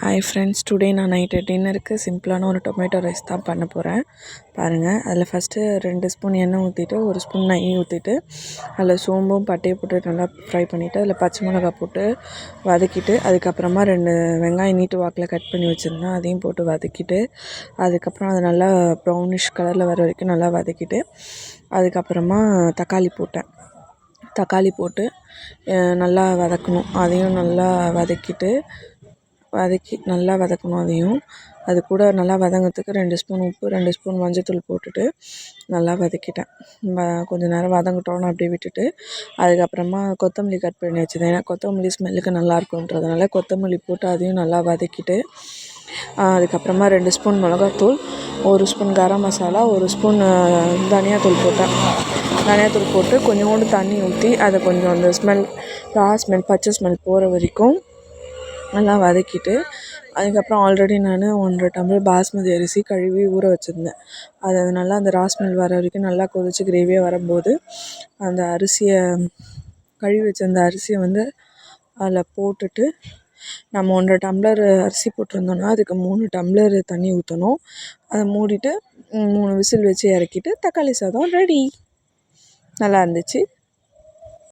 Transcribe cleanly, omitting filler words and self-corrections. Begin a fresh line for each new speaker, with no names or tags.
Hi friends, today நான் night டின்னருக்கு சிம்பிளான ஒரு டொமேட்டோ ரைஸ் தான் பண்ண போகிறேன். பாருங்கள், அதில் ஃபஸ்ட்டு 2 ஸ்பூன் எண்ணெய் ஊற்றிட்டு 1 ஸ்பூன் நெய் ஊற்றிட்டு அதில் சோம்பும் பட்டையை போட்டு நல்லா ஃப்ரை பண்ணிவிட்டு அதில் பச்சை மிளகா போட்டு வதக்கிட்டு அதுக்கப்புறமா 2 வெங்காயம் நீட்டு வாக்கில் கட் பண்ணி வச்சுருந்தேன், அதையும் போட்டு வதக்கிட்டு அதுக்கப்புறம் அது நல்லா ப்ரௌனிஷ் கலரில் வர வரைக்கும் நல்லா வதக்கிட்டு அதுக்கப்புறமா தக்காளி போட்டு நல்லா வதக்கணும். அதையும் நல்லா நல்லா வதக்கணும். அது கூட நல்லா வதங்கிறதுக்கு 2 ஸ்பூன் உப்பு 2 ஸ்பூன் மஞ்சத்தூள் போட்டுட்டு நல்லா வதக்கிட்டேன். கொஞ்சம் நேரம் வதங்கட்டோன்னு அப்படியே விட்டுட்டு அதுக்கப்புறமா கொத்தமல்லி கட் பண்ணி வச்சுருந்தேன். ஏன்னா கொத்தமல்லி ஸ்மெல்லுக்கு நல்லாயிருக்குன்றதுனால கொத்தமல்லி போட்டு அதையும் நல்லா வதக்கிட்டு அதுக்கப்புறமா 2 ஸ்பூன் மிளகாத்தூள் 1 ஸ்பூன் கரம் மசாலா 1 ஸ்பூன் தனியாத்தூள் போட்டு கொஞ்சோண்டு தண்ணி ஊற்றி அதை கொஞ்சம் அந்த பச்சை ஸ்மெல் போகிற வரைக்கும் நல்லா வதக்கிட்டு அதுக்கப்புறம் ஆல்ரெடி நான் 1.5 டம்ளர் பாஸ்மதி அரிசி கழுவி ஊற வச்சுருந்தேன். அது நல்லா அந்த ஸ்மெல் வர வரைக்கும் நல்லா கொதிச்சு கிரேவியாக வரும்போது அந்த கழுவி வச்சுருந்த அரிசியை அதில் போட்டுட்டு நம்ம 1.5 டம்ளர் அரிசி போட்டிருந்தோன்னா அதுக்கு 3 டம்ளர் தண்ணி ஊற்றணும். அதை மூடிட்டு 3 விசில் வச்சு இறக்கிட்டு தக்காளி சாதம் ரெடி. நல்லா இருந்துச்சு.